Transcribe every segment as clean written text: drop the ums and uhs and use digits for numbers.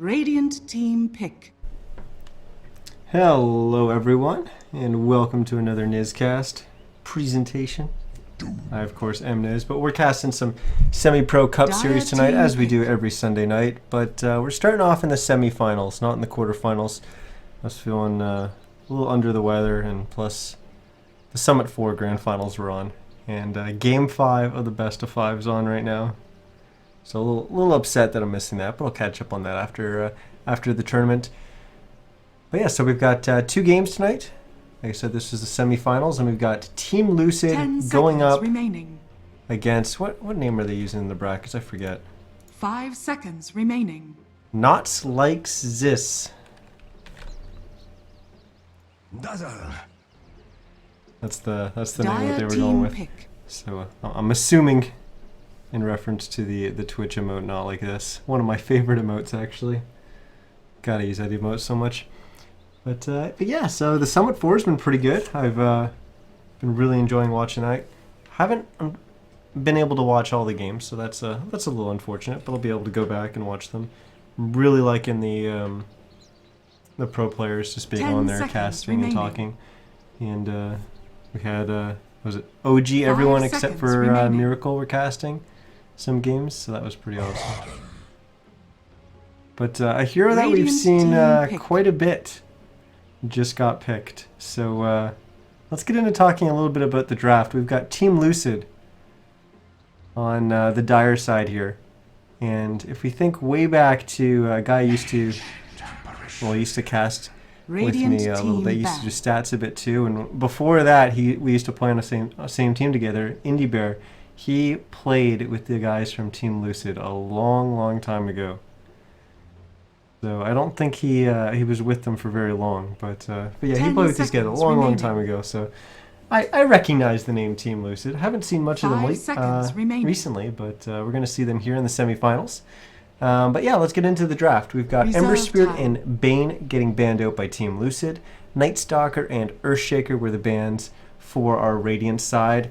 Radiant team pick. Hello everyone, and welcome to another NizCast presentation. I of course am Niz, but we're casting some semi-pro cup series tonight as we do every Sunday night. But we're starting off in the semi-finals, not in the quarterfinals. I was feeling a little under the weather, and plus the Summit 4 Grand Finals were on. And Game 5 of the Best of 5 is on right now. So a little upset that I'm missing that, but I'll catch up on that after the tournament. But yeah, so we've got 2 games tonight. Like I said, this is the semifinals, and we've got Team Lucid going up against what name are they using in the brackets? I forget. 5 seconds remaining. Notz, Likez, Thiszz. That's the name that they were going with. Pick. So I'm assuming in reference to the Twitch emote, not like this. One of my favorite emotes, actually. Gotta use that emote so much. But yeah, so the Summit 4 has been pretty good. I've been really enjoying watching that. Haven't been able to watch all the games, so that's a little unfortunate, but I'll be able to go back and watch them. I'm really liking the pro players just being on there casting and talking. And we had, was it OG everyone except for Miracle were casting some games, so that was pretty awesome. But a hero that we've seen quite a bit just got picked. So let's get into talking a little bit about the draft. We've got Team Lucid on the dire side here. And if we think way back to a guy used to cast with me a little bit, used to do stats a bit too. And before that, we used to play on the same team together, Indie Bear. He played with the guys from Team Lucid a long time ago. So I don't think he was with them for very long, but yeah, he played with these guys a long time ago. So I recognize the name Team Lucid. I haven't seen much of them recently, but we're going to see them here in the semifinals. But yeah, let's get into the draft. We've got Ember Spirit and Bane getting banned out by Team Lucid. Night Stalker and Earthshaker were the bans for our Radiant side.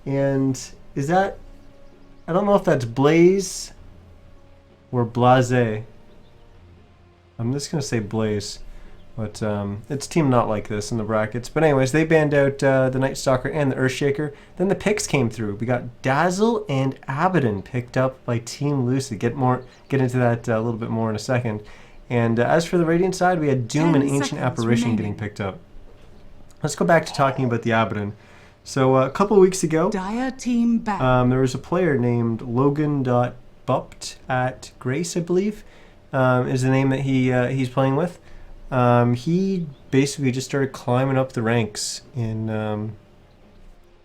And is that, I don't know if that's Blaze or Blaze. I'm just going to say Blaze, but it's Team Not Like This in the brackets. But anyways, they banned out the Night Stalker and the Earthshaker. Then the picks came through. We got Dazzle and Abaddon picked up by Team Lucid. Get into that a little bit more in a second. And as for the Radiant side, we had Doom and Ancient Apparition getting picked up. Let's go back to talking about the Abaddon. So a couple of weeks ago, there was a player named Logan.bupt at Grace, I believe. Is the name that he's playing with. He basically just started climbing up the ranks in the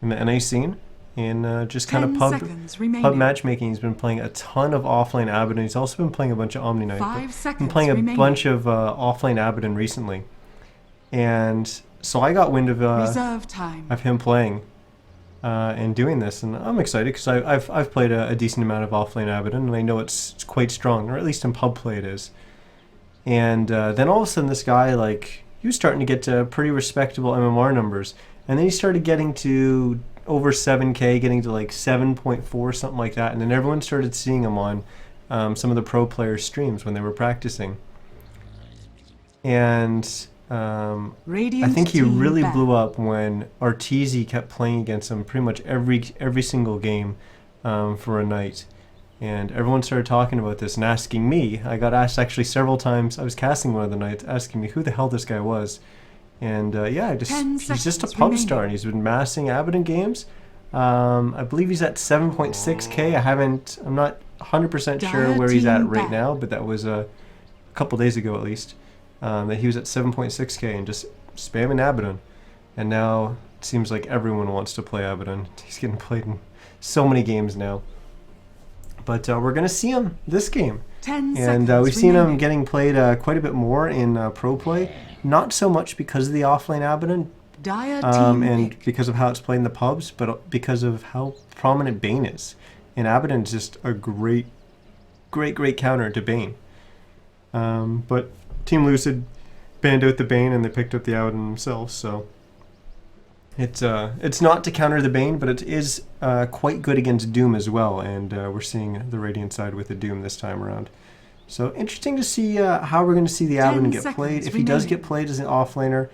NA scene, and just kind of pub matchmaking. He's been playing a ton of offlane Abaddon. He's also been playing a bunch of Omni Knight. He's been playing a bunch of offlane Abaddon recently, and so I got wind of him playing and doing this, and I'm excited because I've played a decent amount of offlane Abaddon, and I know it's quite strong, or at least in pub play it is. And then all of a sudden this guy, he was starting to get to pretty respectable MMR numbers, and then he started getting to over 7k, getting to 7.4, something like that, and then everyone started seeing him on some of the pro players' streams when they were practicing. And I think he really blew up when Thiszz kept playing against him pretty much every single game for a night. And everyone started talking about this and asking me. I got asked actually several times. I was casting one of the nights, asking me who the hell this guy was. And yeah, he's just a pub star, and he's been massing Abaddon games. I believe he's at 7.6k. I'm not 100% sure where he's at right now, but that was a couple days ago at least. That he was at 7.6k and just spamming Abaddon. And now it seems like everyone wants to play Abaddon. He's getting played in so many games now. But we're going to see him this game. And we've seen him getting played quite a bit more in pro play. Not so much because of the offlane Abaddon and because of how it's played in the pubs, but because of how prominent Bane is. And Abaddon is just a great counter to Bane. But Team Lucid banned out the Bane, and they picked up the Abaddon themselves, so it's not to counter the Bane, but it is quite good against Doom as well, and we're seeing the Radiant side with the Doom this time around. So interesting to see how we're going to see the Abaddon get played. If he does get played as an offlaner,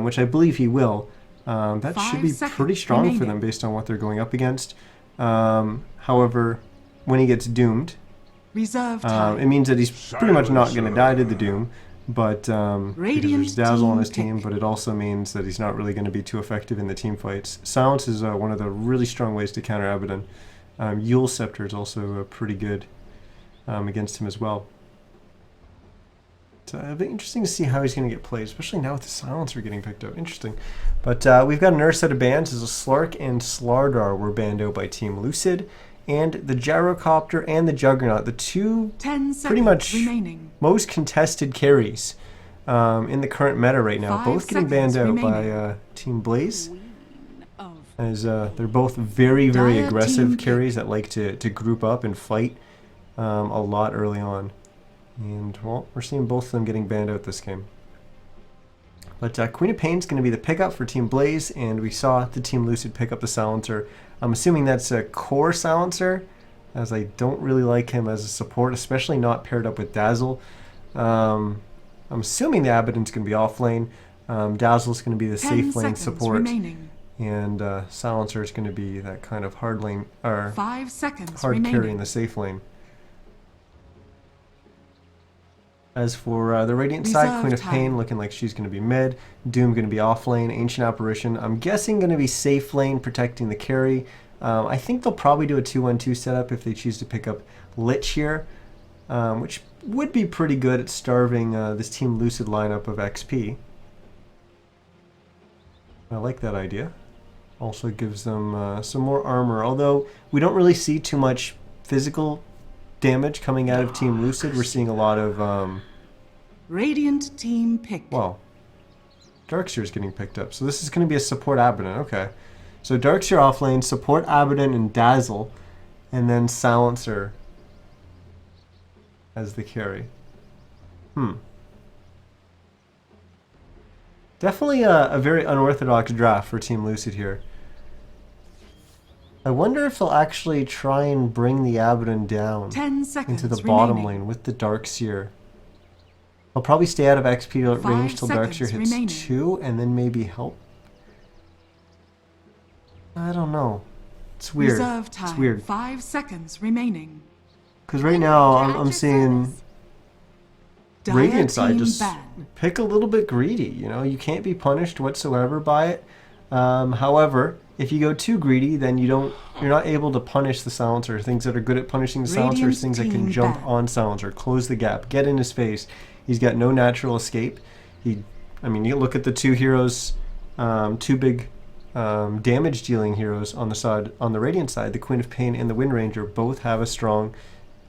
which I believe he will, that should be pretty strong for them based on what they're going up against. However, when he gets doomed, it means that he's pretty much not going to die to the doom. But because there's Dazzle on his team, but it also means that he's not really going to be too effective in the team fights. Silence is one of the really strong ways to counter Abaddon. Yule Scepter is also pretty good against him as well. So it'll be interesting to see how he's going to get played, especially now with the Silencer getting picked up. Interesting. But we've got another set of bans. As a Slark and Slardar were banned out by Team Lucid. And the Gyrocopter and the Juggernaut, the two pretty much most contested carries in the current meta right now, both getting banned out by Team Blaze, as they're both very, very aggressive carries that like to group up and fight a lot early on. And, well, we're seeing both of them getting banned out this game. But Queen of Pain's going to be the pickup for Team Blaze, and we saw the Team Lucid pick up the Silencer. I'm assuming that's a core Silencer, as I don't really like him as a support, especially not paired up with Dazzle. I'm assuming the Abaddon's going to be off lane. Dazzle's going to be the safe lane support, and Silencer is going to be that kind of hard lane, or 5 seconds hard carry in the safe lane. As for the Radiant side, Queen of Pain looking like she's going to be mid. Doom going to be off lane. Ancient Apparition, I'm guessing going to be safe lane protecting the carry. I think they'll probably do a 2-1-2 setup if they choose to pick up Lich here, which would be pretty good at starving this Team Lucid lineup of XP. I like that idea. Also gives them some more armor, although we don't really see too much physical damage coming out of Team Lucid. We're seeing a lot of Radiant team pick. Well, Darkseer is getting picked up, so this is going to be a support Abaddon. Okay, so Darkseer off lane, support Abaddon and Dazzle, and then Silencer as the carry. Definitely a very unorthodox draft for Team Lucid here. I wonder if they'll actually try and bring the Abaddon down 10 seconds into the bottom lane with the Darkseer. They'll probably stay out of XP range till Darkseer hits 2 and then maybe help. I don't know. It's weird. It's weird. 5 seconds remaining. Because right now I'm seeing Radiant side just pick a little bit greedy. You know, you can't be punished whatsoever by it. However, if you go too greedy, then you're not able to punish the Silencer. Things that are good at punishing the Silencer is things that can jump on Silencer, close the gap, get in his face. He's got no natural escape. I mean, you look at the two heroes, two big damage dealing heroes on the Radiant side, the Queen of Pain and the Wind Ranger both have a strong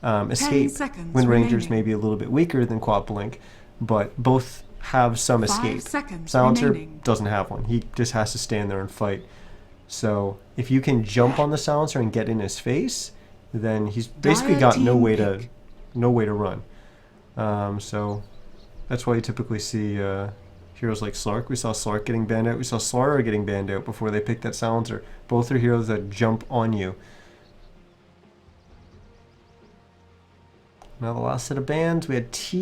escape. Wind Ranger's maybe a little bit weaker than Quaplink, but both have some escape. Silencer doesn't have one. He just has to stand there and fight. So if you can jump on the Silencer and get in his face, then he's basically got no way to run. So that's why you typically see heroes like Slark. We saw Slark getting banned out. We saw Slardar getting banned out before they picked that Silencer. Both are heroes that jump on you. Now the last set of bans, we had TA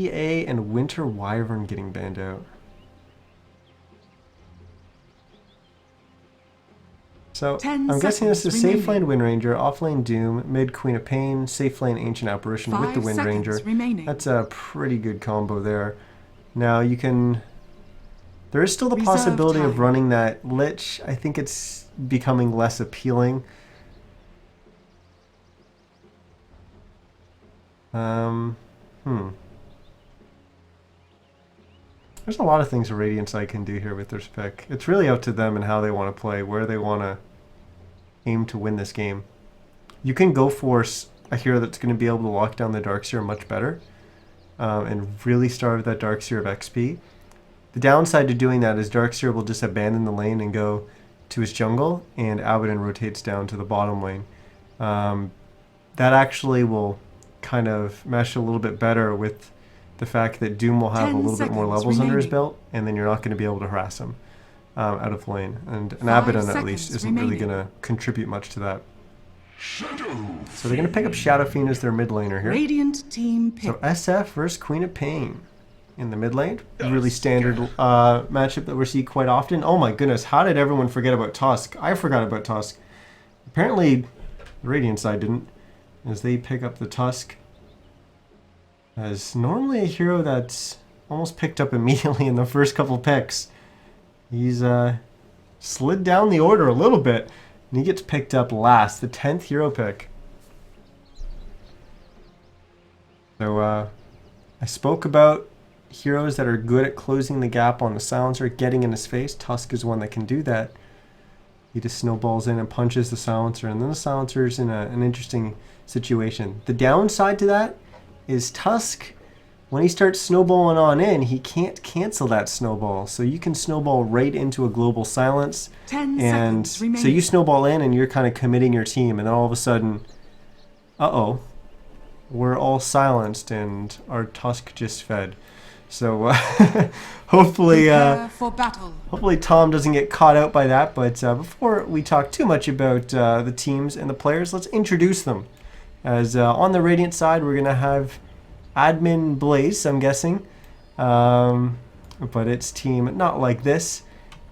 and Winter Wyvern getting banned out. So I'm guessing this is safe lane Wind Ranger, off lane Doom, mid Queen of Pain, safe lane Ancient Apparition with the Wind Ranger. That's a pretty good combo there. Now you can... There is still the possibility of running that Lich. I think it's becoming less appealing. There's a lot of things a Radiant side can do here with their pick. It's really up to them and how they want to play, where they want to aim to win this game. You can go for a hero that's going to be able to lock down the Darkseer much better and really starve that Darkseer of XP. The downside to doing that is Darkseer will just abandon the lane and go to his jungle, and Abaddon rotates down to the bottom lane. That actually will kind of mesh a little bit better with the fact that Doom will have a little bit more levels under his belt, and then you're not going to be able to harass him out of lane. And an Abaddon, at least, isn't really going to contribute much to that. So they're going to pick up Shadow Fiend as their mid laner here. Radiant team So pick. SF versus Queen of Pain in the mid lane. Really standard matchup that we see quite often. Oh my goodness, how did everyone forget about Thiszz? I forgot about Thiszz. Apparently, the Radiant side didn't, as they pick up the Thiszz. As normally a hero that's almost picked up immediately in the first couple picks. He's slid down the order a little bit, and he gets picked up last, the 10th hero pick. So I spoke about heroes that are good at closing the gap on the silencer, getting in his face. Thiszz is one that can do that. He just snowballs in and punches the silencer, and then the silencer's in an interesting situation. The downside to that is Thiszz, when he starts snowballing on in, he can't cancel that snowball. So you can snowball right into a global silence. 10 And seconds remaining. so you snowball in and you're kind of committing your team, and then all of a sudden, uh-oh, we're all silenced and our Thiszz just fed. So hopefully for battle. hopefully Tom doesn't get caught out by that. But before we talk too much about the teams and the players, let's introduce them. As on the Radiant side, we're going to have Admin Blaze, I'm guessing. But it's team not like this.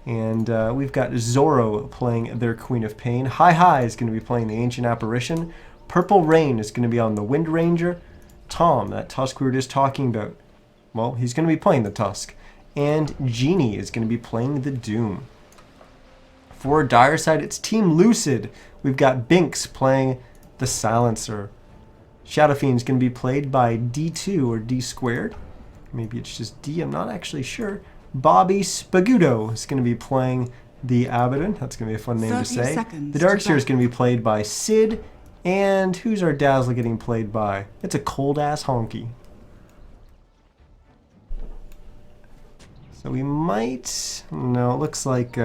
And we've got Zoro playing their Queen of Pain. Hi is going to be playing the Ancient Apparition. Purple Rain is going to be on the Wind Ranger. Tom, that Thiszz we were just talking about, well, he's going to be playing the Thiszz. And Genie is going to be playing the Doom. For Dire side, it's Team Lucid. We've got Binks playing the Silencer. Shadow Fiend is going to be played by D2 or D squared. Maybe it's just D, I'm not actually sure. Bobby Spagudo is going to be playing the Abaddon. That's going to be a fun name to 30 say. seconds The to Darkseer is battle. going to be played by Sid. And who's our Dazzle getting played by? It's a cold-ass honky. So we might... No, it looks like...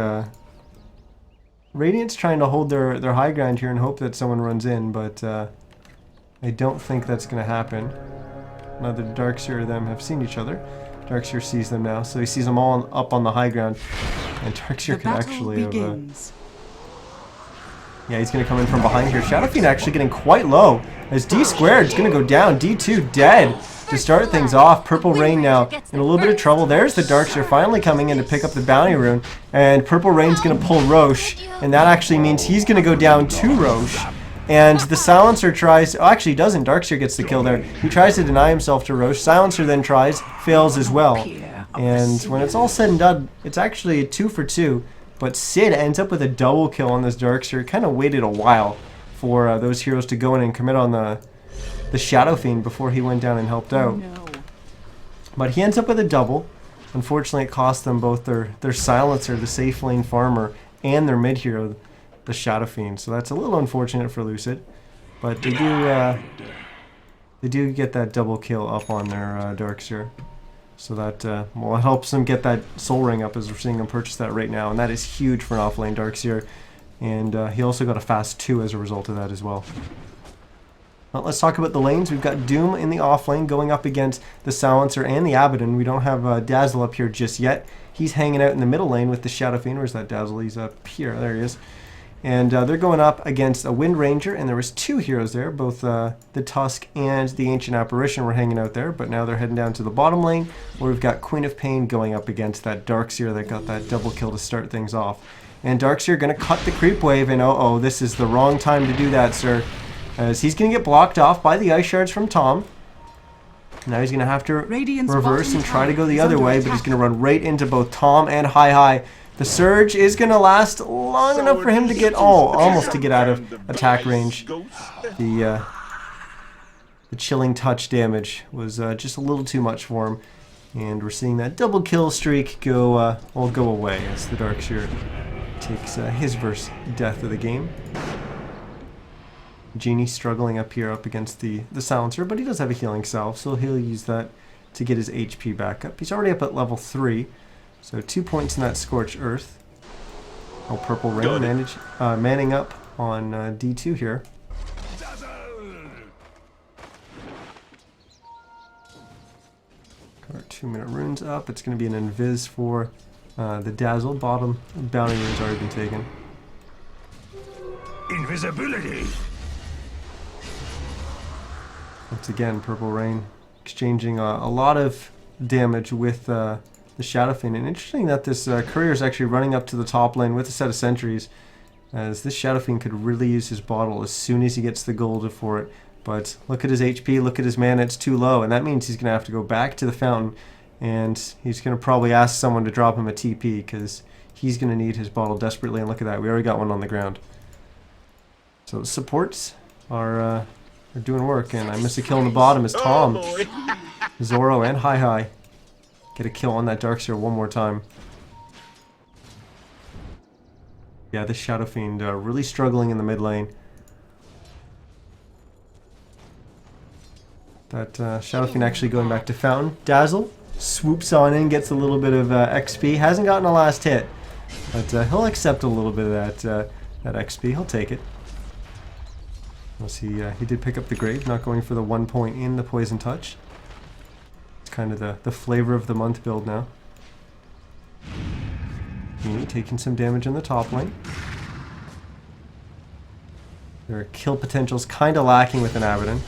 Radiant's trying to hold their high ground here and hope that someone runs in, but I don't think that's going to happen. Neither Darkseer or them have seen each other. Darkseer sees them now, so he sees them all up on the high ground. And Darkseer The can battle actually have... begins. Yeah, he's going to come in from behind here. Shadow Fiend actually getting quite low. As D squared is going to go down. D2 dead to start things off. Purple Rain now in a little bit of trouble. There's the Darkseer finally coming in to pick up the bounty rune. And Purple Rain's going to pull Roche. And that actually means he's going to go down to Roche. And the Silencer tries... Oh, actually he doesn't. Darkseer gets the kill there. He tries to deny himself to Roche. Silencer then tries. Fails as well. And when it's all said and done, it's actually a 2 for 2. But Sid ends up with a double kill on this Darkseer. Kind of waited a while for those heroes to go in and commit on the Shadow Fiend before he went down and helped out. No. But he ends up with a double. Unfortunately, it cost them both their Silencer, the safe lane farmer, and their mid hero, the Shadow Fiend. So that's a little unfortunate for Lucid. But they do get that double kill up on their Darkseer. So that, well, it helps them get that soul ring up as we're seeing them purchase that right now. And that is huge for an off-lane Darkseer. And he also got a fast 2 as a result of that as well. Well, let's talk about the lanes. We've got Doom in the off-lane going up against the Silencer and the Abaddon. We don't have Dazzle up here just yet. He's hanging out in the middle lane with the Shadow Fiend. Where's that Dazzle? He's up here. There he is. And they're going up against a Wind Ranger, and there was 2 heroes there. Both the Thiszz and the Ancient Apparition were hanging out there, but now they're heading down to the bottom lane, where we've got Queen of Pain going up against that Darkseer that got that double kill to start things off. And Darkseer going to cut the creep wave, and oh, this is the wrong time to do that, sir. As he's going to get blocked off by the ice shards from Tom. Now he's going to have to Radiant's reverse bottom and try to go the tower is other under way, but he's attack. going to run right into both Tom and Hi. The surge is going to last long enough for him to get, almost to get out of attack range. The chilling touch damage was just a little too much for him. And we're seeing that double kill streak go away as the Darkseer takes his first death of the game. Genie struggling up here up against the Silencer, but he does have a healing salve, so he'll use that to get his HP back up. He's already up at level 3. So 2 points in that Scorched Earth. Oh, Purple Rain manning up on D2 here. Got our 2-minute runes up. It's going to be an invis for the Dazzle. Bottom bounty rune's already been taken. Invisibility. Once again, Purple Rain exchanging a lot of damage with the Shadow Fiend. And interesting that this courier is actually running up to the top lane with a set of sentries, as this Shadow Fiend could really use his bottle as soon as he gets the gold for it. But look at his HP, look at his mana, it's too low, and that means he's going to have to go back to the fountain, and he's going to probably ask someone to drop him a TP, because he's going to need his bottle desperately. And look at that, we already got one on the ground. So the supports are doing work, and I missed a kill on the bottom as Tom, Zoro, and Hi get a kill on that Darkseer one more time. Yeah, this Shadow Fiend really struggling in the mid lane. That Shadow Fiend actually going back to Fountain. Dazzle swoops on in, gets a little bit of XP. Hasn't gotten a last hit, but he'll accept a little bit of that XP. He'll take it. Unless he did pick up the grave, not going for the 1 point in the Poison Touch. It's kind of the flavor of the month build now. Meanie taking some damage in the top lane. Their kill potential's kind of lacking with an Abaddon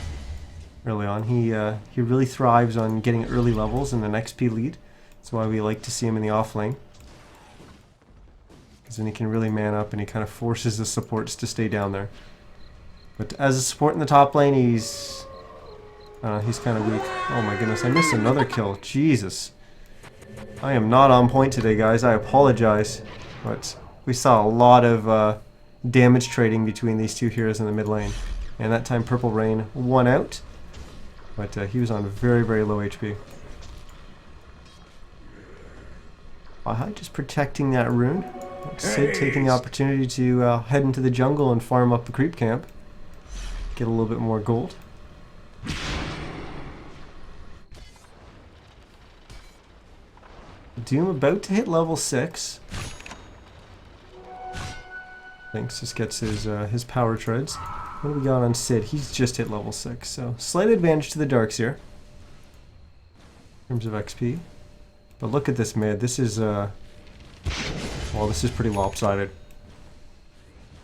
early on. He really thrives on getting early levels and an XP lead. That's why we like to see him in the off lane, because then he can really man up and he kind of forces the supports to stay down there. But as a support in the top lane, he's kind of weak. Oh my goodness, I missed another kill. Jesus. I am not on point today, guys. I apologize. But we saw a lot of damage trading between these two heroes in the mid lane. And that time Purple Rain won out. But he was on very, very low HP. Hi, just protecting that rune. Sid taking the opportunity to head into the jungle and farm up the creep camp. Get a little bit more gold. Doom about to hit level 6. Thanks, just gets his power treads. What do we got on Sid? He's just hit level 6, so slight advantage to the Darkseer in terms of XP. But look at this mid. This is well, this is pretty lopsided.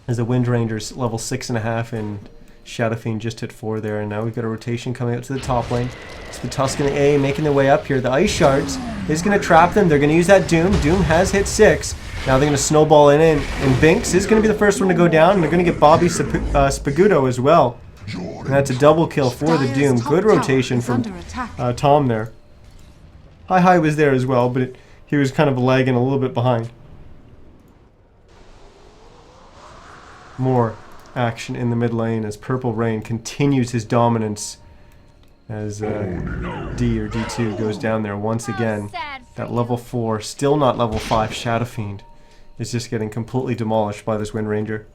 As the Wind Ranger's level 6.5 and Shadow Fiend just hit 4 there, and now we've got a rotation coming out to the top lane. It's the Tuscan A making their way up here. The Ice Shards is going to trap them. They're going to use that Doom. Doom has hit 6. Now they're going to snowball in, and Binks is going to be the first one to go down, and they're going to get Bobby Spaguto as well. And that's a double kill for the Doom. Good rotation from Tom there. Hi was there as well, but he was kind of lagging a little bit behind. More action in the mid lane as Purple Rain continues his dominance as D or D2 goes down there once again. That level 4, still not level 5 Shadow Fiend is just getting completely demolished by this Wind Ranger.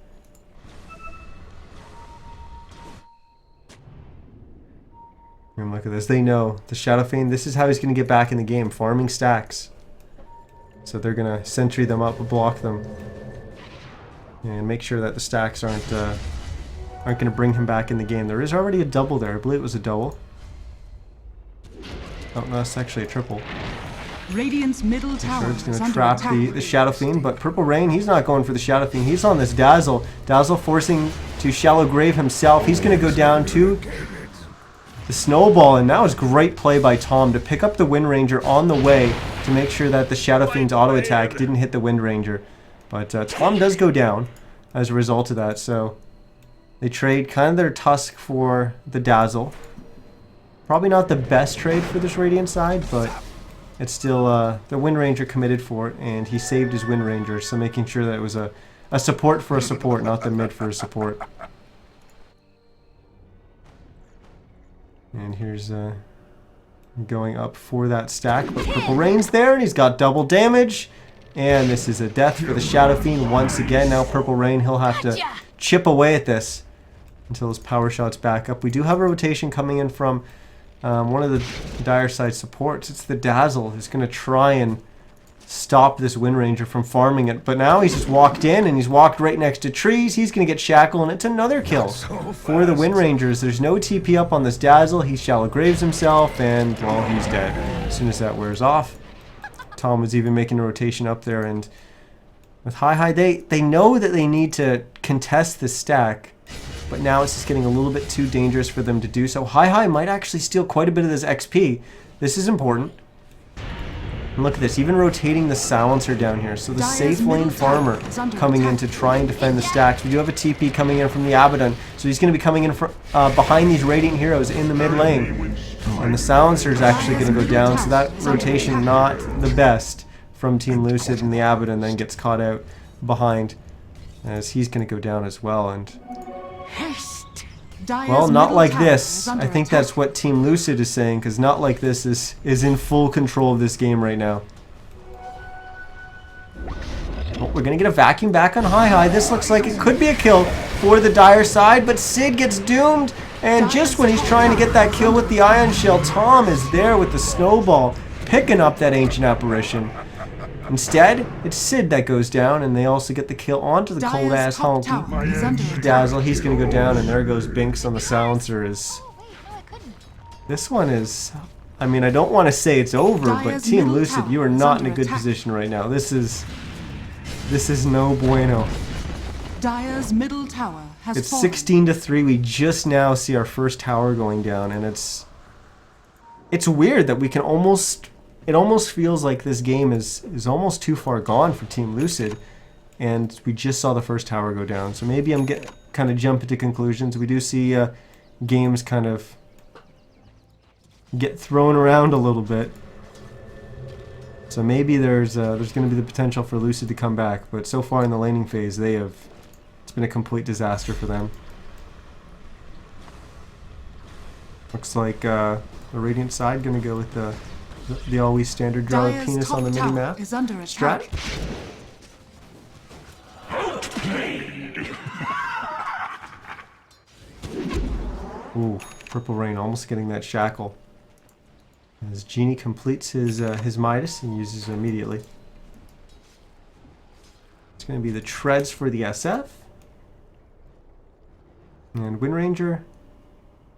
And look at this, they know the Shadow Fiend, this is how he's going to get back in the game, farming stacks. So they're going to sentry them up, block them, and make sure that the stacks aren't going to bring him back in the game. There is already a double there. I believe it was a double. Oh, no, that's actually a triple. Radiant's middle tower It's going to trap the Shadow Fiend, but Purple Rain, he's not going for the Shadow Fiend. He's on this Dazzle. Dazzle forcing to Shallow Grave himself. He's going to go down to the Snowball, and that was great play by Tom to pick up the Wind Ranger on the way to make sure that the Shadow Fiend's auto attack didn't hit the Wind Ranger. But Tom does go down as a result of that, so they trade kind of their Tusk for the Dazzle. Probably not the best trade for this Radiant side, but it's still the Wind Ranger committed for it, and he saved his Wind Ranger, so making sure that it was a support for a support, not the mid for a support. And here's going up for that stack, but Purple Rain's there, and he's got double damage. And this is a death for the Shadow Fiend once again. Now Purple Rain, he'll have to chip away at this until his power shot's back up. We do have a rotation coming in from one of the dire side supports. It's the Dazzle who's going to try and stop this Wind Ranger from farming it. But now he's just walked in, and he's walked right next to trees. He's going to get Shackle, and it's another kill for the Wind Rangers. There's no TP up on this Dazzle. He Shallow Graves himself, and, well, he's dead as soon as that wears off. Tom was even making a rotation up there, and with Hi, they know that they need to contest this stack but now it's just getting a little bit too dangerous for them to do so. Hi might actually steal quite a bit of this XP. This is important. And look at this, even rotating the silencer down here. So the safe lane farmer coming in to try and defend the stacks. We do have a TP coming in from the Abaddon, so he's going to be coming in behind these Radiant heroes in the mid lane. And the silencer is actually going to go down, so that rotation not the best from Team Lucid, and the Abaddon then gets caught out behind as he's going to go down as well. And well, not like this. I think that's what Team Lucid is saying, because not like this is in full control of this game right now. Oh, we're going to get a vacuum back on Hi. This looks like it could be a kill for the Dire side, but Sid gets doomed. And just when he's trying to get that kill with the Ion Shell, Tom is there with the snowball, picking up that Ancient Apparition. Instead, it's Sid that goes down, and they also get the kill onto the cold-ass Honky. Dazzle, he's going to go down, and there goes Binks on the silencer. This one is... I mean, I don't want to say it's over, but Team Lucid, you are not in a good position right now. This is no bueno. Dire's middle tower has It's fallen. 16-3. We just now see our first tower going down, and it's weird that we can almost... It almost feels like this game is almost too far gone for Team Lucid, and we just saw the first tower go down. So maybe I'm kind of jumping to conclusions. We do see games kind of get thrown around a little bit. So maybe there's going to be the potential for Lucid to come back, but so far in the laning phase, it's been a complete disaster for them. Looks like the Radiant side going to go with the always standard draw of penis on the mini map. Strat. Ooh, Purple Rain almost getting that shackle. As Genie completes his Midas and uses it immediately. It's going to be the Treads for the SF. And Wind Ranger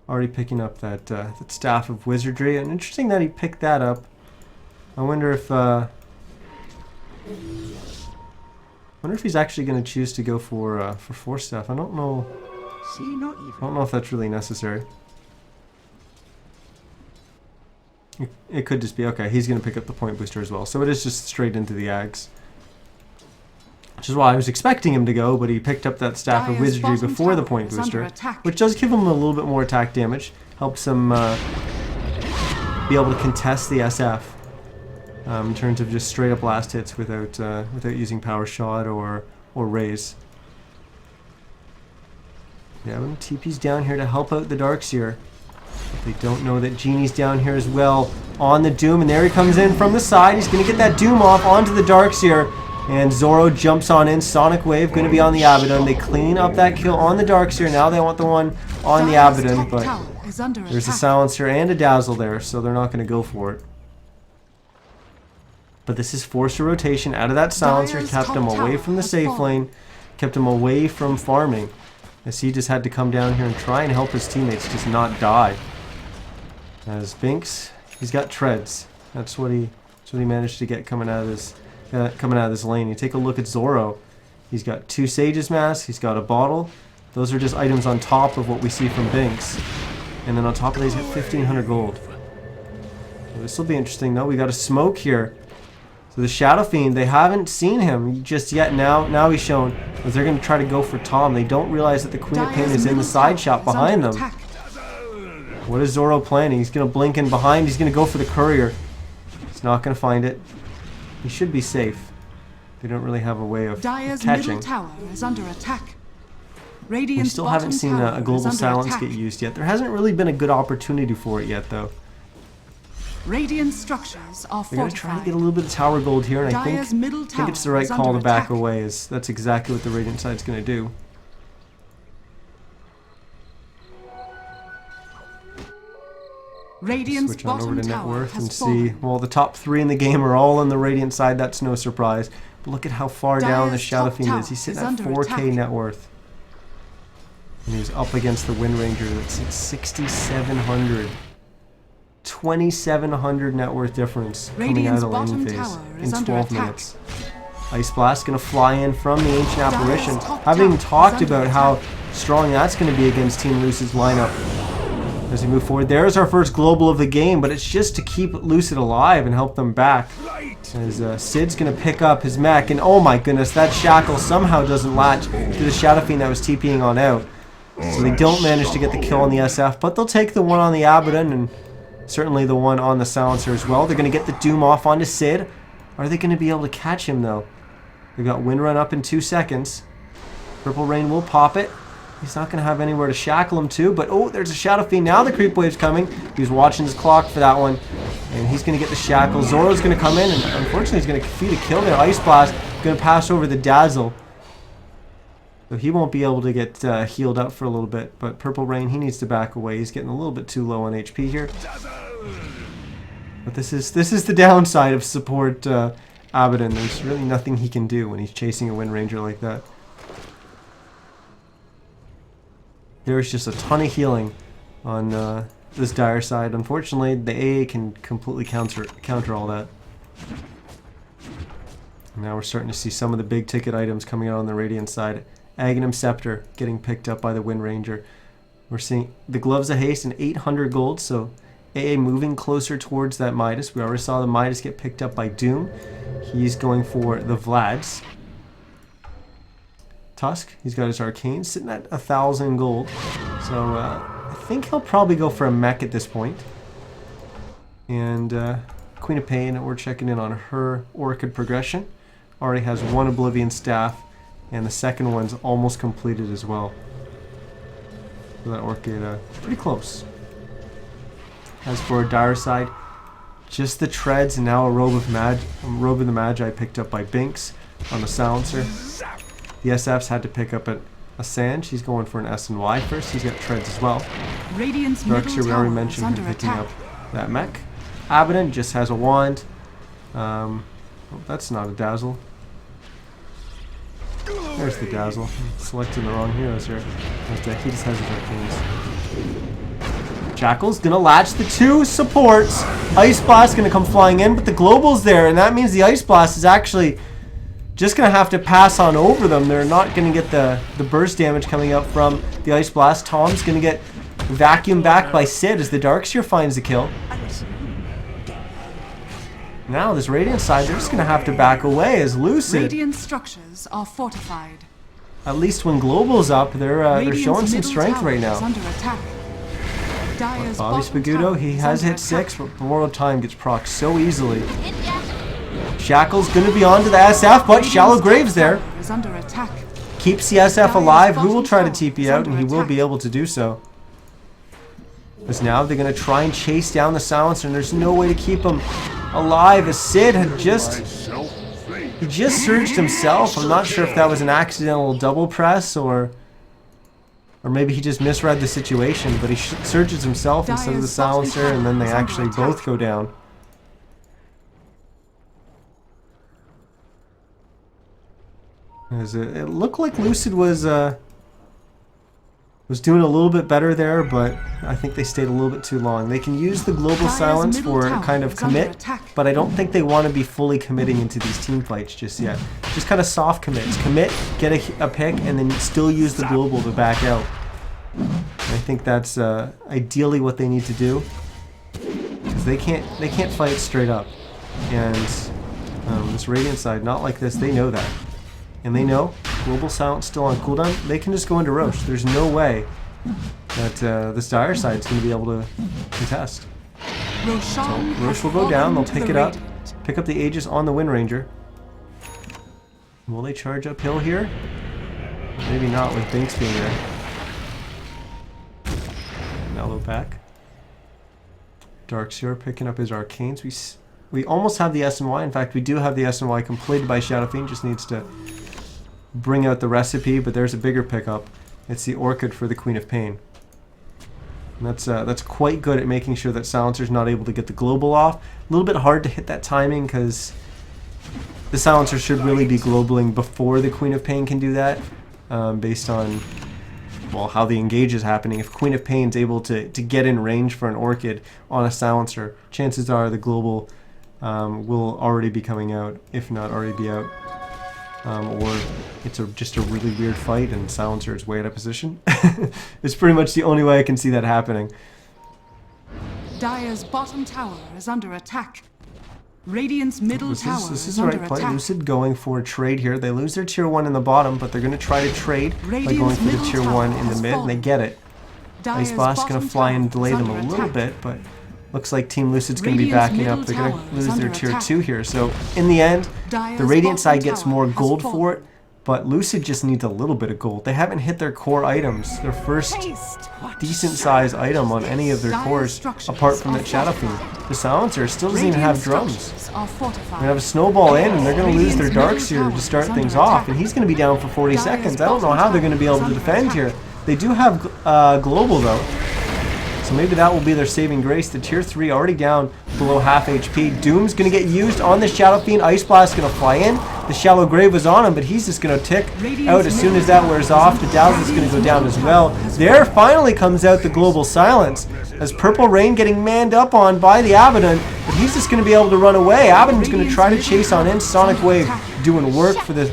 already picking up that Staff of Wizardry. And interesting that he picked that up. I wonder if he's actually going to choose to go for Force Staff. I don't know. I don't know if that's really necessary. It could just be, okay, he's going to pick up the point booster as well. So it is just straight into the Ags. Which is why I was expecting him to go, but he picked up that Staff of Wizardry before the point booster. Which does give him a little bit more attack damage. Helps him be able to contest the SF. In terms of just straight up blast hits without using Power Shot or Raise. Yeah, when TP's down here to help out the Darkseer. They don't know that Genie's down here as well on the Doom, and there he comes in from the side. He's going to get that Doom off onto the Darkseer, and Zoro jumps on in. Sonic Wave going to be on the Abaddon. They clean up that kill on the Darkseer. Now they want the one on the Abaddon, but there's a Silencer and a Dazzle there, so they're not going to go for it. But this is forced a rotation out of that Silencer, kept him away from the safe lane, kept him away from farming, as he just had to come down here and try and help his teammates just not die. As Binks, he's got Treads. That's what he managed to get coming out of this lane. You take a look at Zoro. He's got 2 Sage's Mask. He's got a bottle. Those are just items on top of what we see from Binks. And then on top of that, he's got 1,500 gold. So this will be interesting, though. We got a smoke here. So the Shadow Fiend, they haven't seen him just yet. Now he's shown as they're going to try to go for Tom. They don't realize that the Queen of Pain is in the side shop behind them. What is Zoro planning? He's going to blink in behind. He's going to go for the Courier. He's not going to find it. He should be safe. They don't really have a way of catching. Tower is under attack. We still haven't seen a Global Silence get used yet. There hasn't really been a good opportunity for it yet, though. Radiant structures are They're going to try to get a little bit of tower gold here, and I think it's the right call to back away. That's exactly what the Radiant side's going to do. Switch on over to net worth and see. Well, the top 3 in the game are all on the Radiant side. That's no surprise. But look at how far down the Shadow Fiend is. He's sitting at 4k net worth. And he's up against the Wind Ranger that's at 6,700. 2,700 net worth difference coming out of the laning phase in 12 minutes. Ice Blast going to fly in from the Ancient Apparition. Haven't even talked about how strong that's going to be against Team Lucid's lineup as we move forward. There's our first global of the game, but it's just to keep Lucid alive and help them back. As Sid's going to pick up his mech, and oh my goodness, that shackle somehow doesn't latch to the Shadow Fiend that was TPing on out. So they don't manage to get the kill on the SF, but they'll take the one on the Abaddon and certainly the one on the Silencer as well. They're going to get the Doom off onto Sid. Are they going to be able to catch him though? They've got Wind Run up in 2 seconds. Purple Rain will pop it. He's not going to have anywhere to shackle him to, but oh, there's a Shadow Fiend. Now the creep wave's coming. He was watching his clock for that one, and he's going to get the shackle. Zoro's going to come in, and unfortunately he's going to feed a kill there. Ice Blast going to pass over the Dazzle. So he won't be able to get healed up for a little bit, but Purple Rain, he needs to back away. He's getting a little bit too low on HP here. But this is the downside of support Abaddon. There's really nothing he can do when he's chasing a Wind Ranger like that. There's just a ton of healing on this dire side. Unfortunately, the AA can completely counter all that. Now we're starting to see some of the big ticket items coming out on the Radiant side. Aghanim Scepter getting picked up by the Wind Ranger. We're seeing the Gloves of Haste and 800 gold, so AA moving closer towards that Midas. We already saw the Midas get picked up by Doom. He's going for the Vlads. Tusk, he's got his Arcane sitting at 1,000 gold. So I think he'll probably go for a mech at this point. And Queen of Pain, we're checking in on her Orchid progression. Already has 1 Oblivion Staff, and the second one's almost completed as well. So that Orchid, pretty close. As for dire side, just the treads and now a Robe of the Magi picked up by Binks on the Silencer. The SF's had to pick up a Sand. She's going for an S and Y first. He's got treads as well. Darkseer, we already mentioned him picking up that mech. Abaddon just has a wand. Oh, that's not a Dazzle. There's the Dazzle. I'm selecting the wrong heroes here. He just has his Arcanes. Jackal's gonna latch the 2 supports. Ice Blast gonna come flying in, but the Global's there, and that means the Ice Blast is actually just going to have to pass on over them. They're not going to get the burst damage coming up from the Ice Blast. Tom's going to get vacuumed back by Sid as the Darkseer finds the kill. Now this Radiant side, they're just going to have to back away as Lucid. Radiant structures are fortified. At least when Global's up, they're showing some strength right now. Bobby Spaguto, he has hit 6, but Memorial Time gets procced so easily. Shackle's going to be on to the SF, but Shallow Graves there. Keeps the SF alive, who will try to TP out, and he will be able to do so. Because now they're going to try and chase down the Silencer, and there's no way to keep him alive, as Sid had just surged himself. I'm not sure if that was an accidental double press, or maybe he just misread the situation, but he surges himself instead of the Silencer, and then they actually both go down. As it looked like Lucid was doing a little bit better there, but I think they stayed a little bit too long. They can use the Global Silence for kind of commit, but I don't think they want to be fully committing into these team fights just yet. Just kind of soft commits. Commit, get a pick, and then still use the Global to back out. I think that's ideally what they need to do, because they can't fight straight up. And this Radiant side, not like this, they know that. And they know Global Silence still on cooldown. They can just go into Roche. There's no way that this dire side is going to be able to contest. So Roche will go down. They'll pick it up. Pick up the Aegis on the Wind Ranger. Will they charge uphill here? Maybe not with Binks being there. Mellow back. Darkseer picking up his Arcanes. We almost have the S&Y. In fact, we do have the S&Y completed by Shadow Fiend. Just needs to bring out the recipe, but there's a bigger pickup. It's the Orchid for the Queen of Pain. And that's quite good at making sure that Silencer's not able to get the Global off. A little bit hard to hit that timing because the Silencer should really be globaling before the Queen of Pain can do that, based on, well, how the engage is happening. If Queen of Pain's able to get in range for an Orchid on a Silencer, chances are the Global will already be coming out, if not already be out. or it's just a really weird fight and Silencer is way out of position. It's pretty much the only way I can see that happening. Dire's bottom tower is under attack. Radiant's middle tower This is is the under right play. attack. Lucid going for a trade here. They lose their tier 1 in the bottom, but they're going to try to trade by going Radiant's for the middle tier tower 1 in the has mid, and they fallen. get it. Ice Dire's Blast going bottom to fly tower and delay is them a under little attack. bit, but looks like Team Lucid's going to be Radiant's backing up. middle They're going tower to is lose their under tier attack. 2 here. So in the end, Dire's the Radiant bottom side gets tower more has gold fallen. for it, but Lucid just needs a little bit of gold. They haven't hit their core items, their first decent size item on any of their Dire's cores, structures apart from are the Shadow Fiend. fortified. The Silencer still doesn't even have Radiant's drums. structures are fortified. We're going to have a snowball in, and they're going to lose their Radiant's Darks middle here tower to start is under things attack. off, and he's going to be down for 40 Dire's seconds. I don't know bottom how they're going to be able tower to is defend under here. attack. They do have Global, though, so maybe that will be their saving grace. The tier 3 already down below half HP. Doom's going to get used on the Shadow Fiend. Ice Blast going to fly in. The Shallow Grave was on him, but he's just going to tick out as soon as that wears off. The Dazzle's going to go down as well. There finally comes out the Global Silence as Purple Rain getting manned up on by the Abaddon, but he's just going to be able to run away. Abaddon's going to try to chase on in. Sonic Wave doing work for the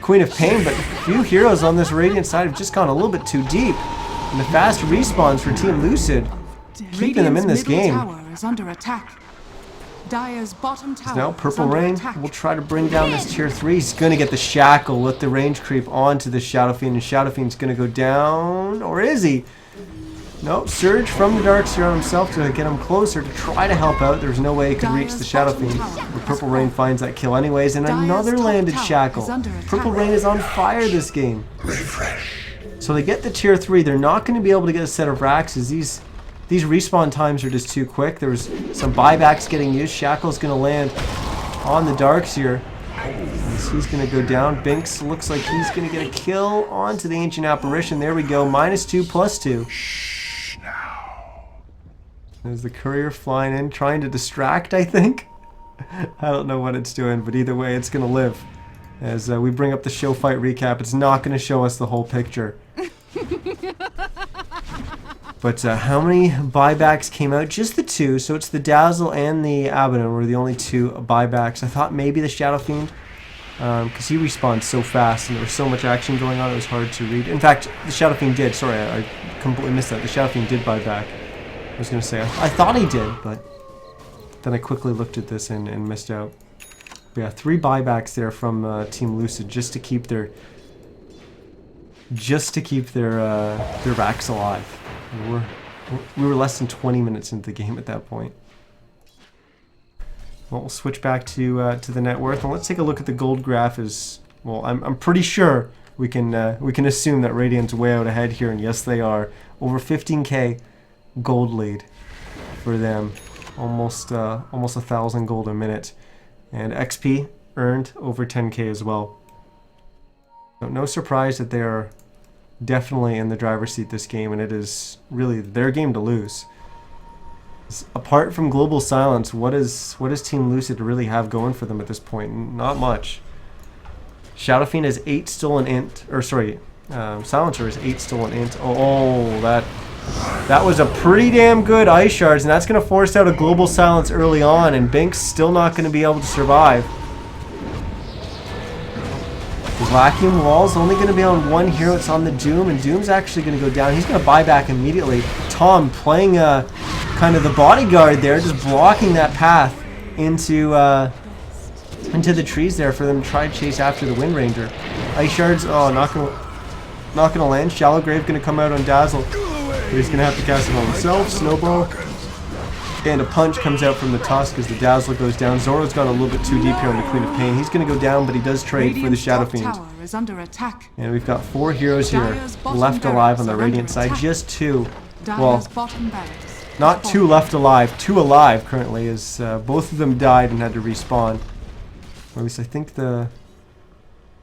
Queen of Pain, but a few heroes on this Radiant side have just gone a little bit too deep. And the fast respawns for Team Lucid, keeping them in this game. Tower is under attack. Dire's bottom tower Now is Purple under Rain attack. will try to bring down this tier 3. He's going to get the Shackle with the range creep onto the Shadow Fiend, and Shadow Fiend's going to go down, or is he? Nope, Surge from the Darkseer on himself to get him closer to try to help out. There's no way he could reach the Shadow Fiend. But Purple Rain finds that kill anyways, and another landed Shackle. Purple Rain is on fire this game. So they get the tier 3. They're not going to be able to get a set of racks as these respawn times are just too quick. There was some buybacks getting used. Shackle's going to land on the Darkseer. He's going to go down. Binks looks like he's going to get a kill onto the Ancient Apparition. There we go. -2/+2. There's the courier flying in, trying to distract, I think. I don't know what it's doing, but either way, it's going to live. As we bring up the show fight recap, it's not going to show us the whole picture. But how many buybacks came out? Just the 2, so it's the Dazzle and the Abaddon were the only 2 buybacks. I thought maybe the Shadow Fiend, because he respawned so fast and there was so much action going on, it was hard to read. In fact, the Shadow Fiend did. Sorry, I completely missed that. The Shadow Fiend did buy back. I was going to say, I thought he did, but then I quickly looked at this and missed out. But yeah, 3 buybacks there from Team Lucid just to keep their racks alive. We were less than 20 minutes into the game at that point. Well, we'll switch back to the net worth, and let's take a look at the gold graph. As well, I'm pretty sure we can assume that Radiant's way out ahead here, and yes, they are. Over 15k gold lead for them, almost 1,000 gold a minute, and XP earned over 10k as well. So no surprise that they are definitely in the driver's seat this game, and it is really their game to lose. Apart from Global Silence, what does Team Lucid really have going for them at this point? Not much. Shadow Fiend has 8 stolen int, or sorry, Silencer has 8 stolen int. Oh, that was a pretty damn good Ice Shards, and that's going to force out a Global Silence early on, and Bink's still not going to be able to survive. The Vacuum Wall's only going to be on 1 hero. It's on the Doom, and Doom's actually going to go down. He's going to buy back immediately. Tom playing kind of the bodyguard there, just blocking that path into the trees there for them to try to chase after the Wind Ranger. Ice Shards, oh, not gonna land. Shallow Grave going to come out on Dazzle. But he's going to have to cast it on himself. Snowball. And a punch comes out from the Tusk as the Dazzler goes down. Zoro's gone a little bit too deep here on the Queen of Pain. He's going to go down, but he does trade for the Shadow Fiend. Tower is under attack. And we've got 4 heroes here Dire's bottom left alive on the barracks are Radiant under side. attack. Just 2. Dire's Well, bottom barracks not has 2 fallen. left alive. 2 alive currently, as both of them died and had to respawn. Or at least I think the...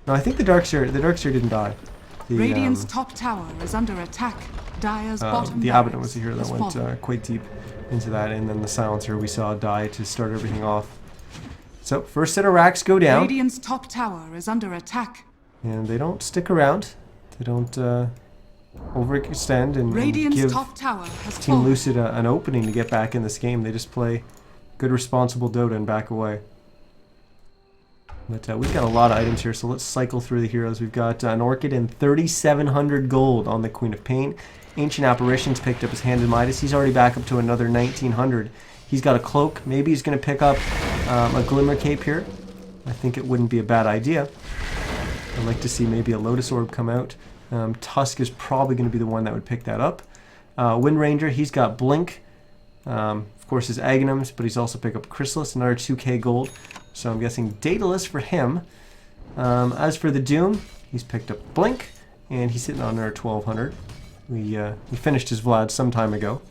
No, I think the Darkseer didn't die. The, Radiant's top tower is under attack. Dire's bottom the barracks Abaddon was the hero that has went fallen. quite deep into that, and then the Silencer we saw die to start everything off. So first set of racks go down, Radiant's top tower is under attack. and they don't stick around. They don't overextend and Radiant's give top tower has Team fallen. Lucid an opening to get back in this game. They just play good, responsible Dota and back away. But we've got a lot of items here, so let's cycle through the heroes. We've got an Orchid and 3,700 gold on the Queen of Pain. Ancient Apparitions picked up his Hand in Midas. He's already back up to another 1,900. He's got a cloak. Maybe he's going to pick up a Glimmer Cape here. I think it wouldn't be a bad idea. I'd like to see maybe a Lotus Orb come out. Thiszz is probably going to be the one that would pick that up. Wind Ranger, he's got Blink. Of course, his Aghanims, but he's also picked up Chrysalis, another 2k gold. So I'm guessing Daedalus for him. As for the Doom, he's picked up Blink, and he's sitting on another 1,200. We finished his Vlad some time ago,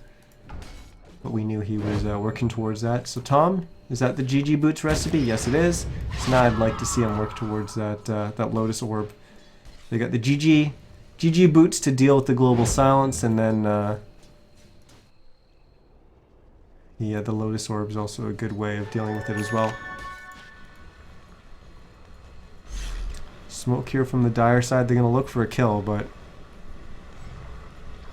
but we knew he was working towards that. So Tom, is that the GG Boots recipe? Yes, it is. So now I'd like to see him work towards that Lotus Orb. They got the GG Boots to deal with the Global Silence, and then the Lotus Orb is also a good way of dealing with it as well. Smoke here from the Dire side. They're going to look for a kill, but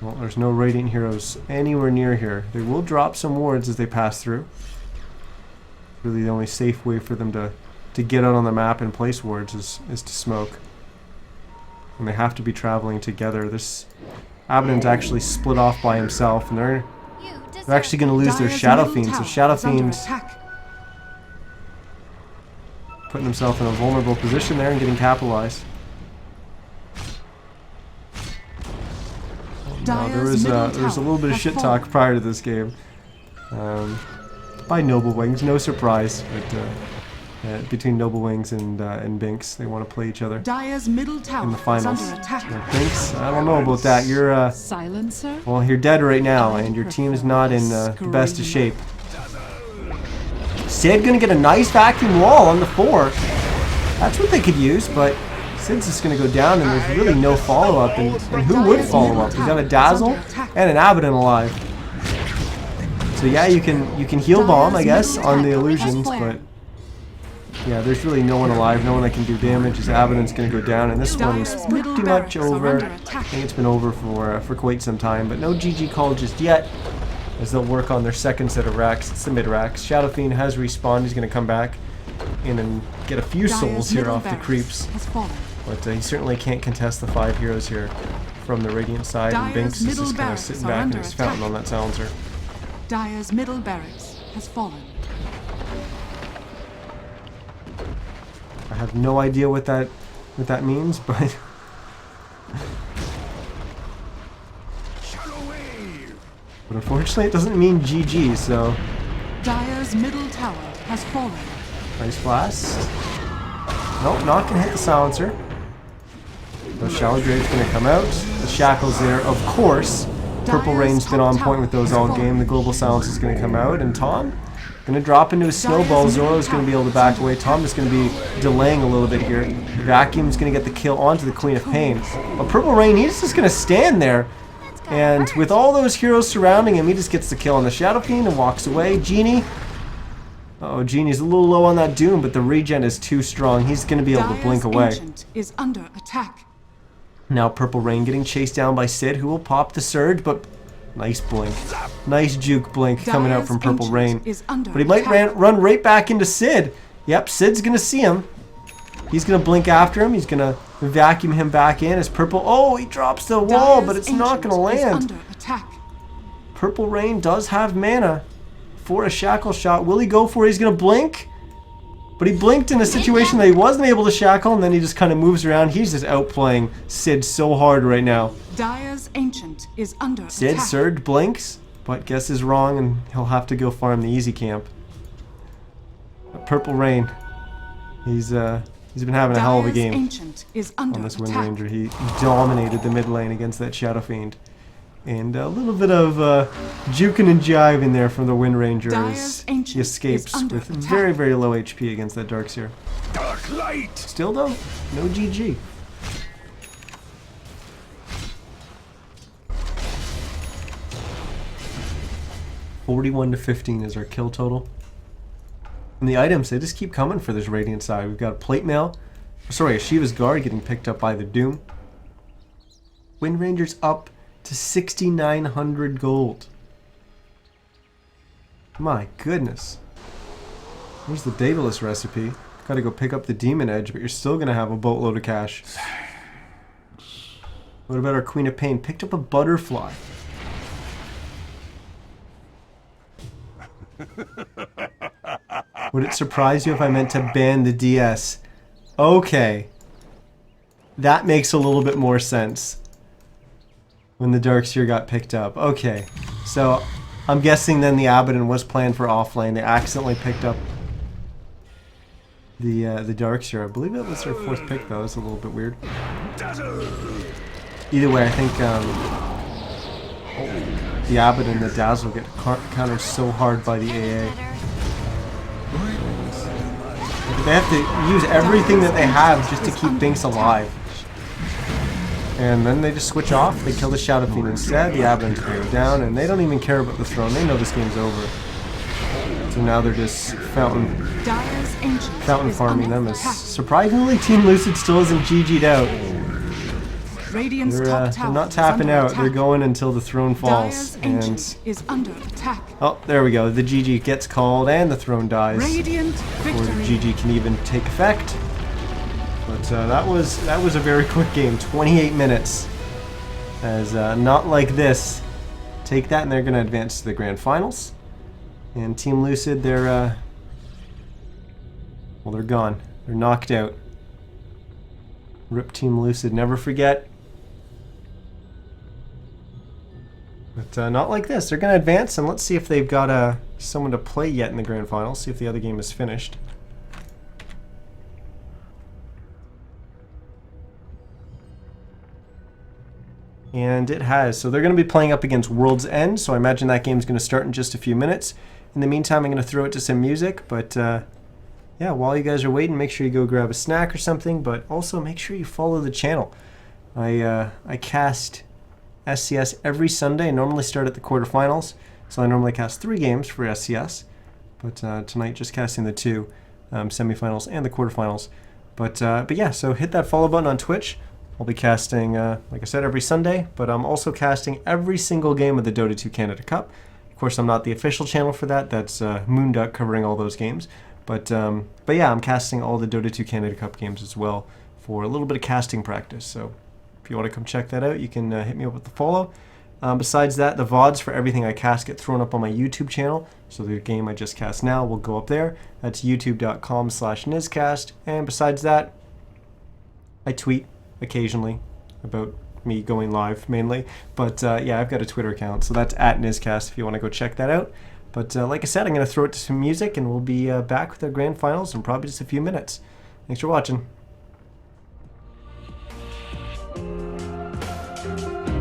well, there's no Radiant heroes anywhere near here. They will drop some wards as they pass through. Really the only safe way for them to get out on the map and place wards is to smoke. And they have to be traveling together. This Abaddon's actually split off by himself, and they're actually going to lose their Shadow Fiend. So Shadow Fiend putting himself in a vulnerable position there and getting capitalized. No, there was a little bit of shit talk prior to this game by Noble Wings. No surprise, but between Noble Wings and Binks, they want to play each other in the finals. Binks, I don't know about that. You're well, you're dead right now, and your team is not in the best of shape. Sid gonna get a nice vacuum wall on the 4. That's what they could use, but Sid's just going to go down, and there's really no follow-up. And who would follow up? We've got a Dazzle and an Abaddon alive. So yeah, you can heal bomb, I guess, on the illusions, but yeah, there's really no one alive, no one that can do damage. His Abaddon's going to go down, and this one's pretty much over. I think it's been over for quite some time, but no GG call just yet, as they'll work on their second set of racks. It's the mid racks. Shadow Fiend has respawned. He's going to come back in and get a few souls here off the creeps. But he certainly can't contest the 5 heroes here from the Radiant side, and Binks is just kind of sitting back in his fountain on that silencer. Dire's middle barracks has fallen. I have no idea what that means, but unfortunately it doesn't mean GG, so Dire's middle tower has fallen. Ice Blast. Nope, not gonna hit the silencer. The Shallow Grave's gonna come out. The Shackle's there, of course. Purple Rain's been on point with those all game. The Global Silence is gonna come out, and Tom gonna drop into his Snowball. Zoro's gonna be able to back away. Tom is gonna be delaying a little bit here. Vacuum's gonna get the kill onto the Queen of Pain. But Purple Rain, he's just gonna stand there. And with all those heroes surrounding him, he just gets the kill on the Shadow Fiend and walks away. Genie. Oh, Genie's a little low on that Doom, but the regen is too strong. He's going to be able to blink away. Is under attack. Now Purple Rain getting chased down by Sid, who will pop the Surge, but nice blink. Nice juke blink coming out from Purple Rain. But he might run right back into Sid. Yep, Sid's going to see him. He's going to blink after him. He's going to vacuum him back in as Purple... Oh, he drops the wall, but it's not going to land. Purple Rain does have mana for a shackle shot. Will he go for it? He's going to blink. But he blinked in a situation that he wasn't able to shackle, and then he just kind of moves around. He's just outplaying Sid so hard right now. Dire's Ancient is under Sid attack. Surge blinks, but guesses wrong, and he'll have to go farm the easy camp. But Purple Rain, he's been having a hell of a game on this Wind Ranger. He dominated the mid lane against that Shadow Fiend. And a little bit of juking and jiving there from the Wind Ranger as he escapes with very, very low HP against that Darkseer. Dark light. Still though, no GG. (41-15) is our kill total. And the items, they just keep coming for this Radiant side. We've got a Plate Mail, sorry, a Shiva's Guard getting picked up by the Doom. Wind Ranger's up to 6,900 gold. My goodness. Here's the Daedalus recipe. Gotta go pick up the Demon Edge, but you're still gonna have a boatload of cash. What about our Queen of Pain? Picked up a Butterfly. Would it surprise you if I meant to ban the DS? Okay. That makes a little bit more sense. When the Darkseer got picked up. Okay. So, I'm guessing then the Abaddon was planned for offlane. They accidentally picked up the Darkseer. I believe that was their 4th pick though. That's a little bit weird. Either way, I think the Abaddon and the Dazzle get countered so hard by the AA. They have to use everything that they have just to keep things alive. And then they just switch off. They kill the Shadow Fiend instead. The Abaddon's going down, and they don't even care about the throne. They know this game's over. So now they're just fountain farming them. As surprisingly, Team Lucid still isn't GG'd out. They're not tapping out. They're going until the throne falls. And is under attack. Oh, there we go. The GG gets called and the throne dies. Before the GG can even take effect. But that was a very quick game. 28 minutes. As not like this. Take that and they're going to advance to the grand finals. And Team Lucid, they're well, they're gone. They're knocked out. Rip Team Lucid. Never forget. But not like this. They're going to advance, and let's see if they've got someone to play yet in the grand final. See if the other game is finished. And it has. So they're going to be playing up against World's End, so I imagine that game's going to start in just a few minutes. In the meantime, I'm going to throw it to some music, but yeah, while you guys are waiting, make sure you go grab a snack or something, but also make sure you follow the channel. I cast SCS every Sunday. I normally start at the quarterfinals, so I normally cast 3 games for SCS, but tonight just casting the 2 semifinals and the quarterfinals. But yeah, so hit that follow button on Twitch. I'll be casting, like I said, every Sunday, but I'm also casting every single game of the Dota 2 Canada Cup. Of course, I'm not the official channel for that. That's Moonduck covering all those games. But yeah, I'm casting all the Dota 2 Canada Cup games as well for a little bit of casting practice. So if you want to come check that out, you can hit me up with the follow. Besides that, the VODs for everything I cast get thrown up on my YouTube channel. So the game I just cast now will go up there. That's youtube.com/NizCast. And besides that, I tweet occasionally about me going live mainly. But yeah, I've got a Twitter account. So that's @NizCast if you want to go check that out. But like I said, I'm going to throw it to some music and we'll be back with our grand finals in probably just a few minutes. Thanks for watching.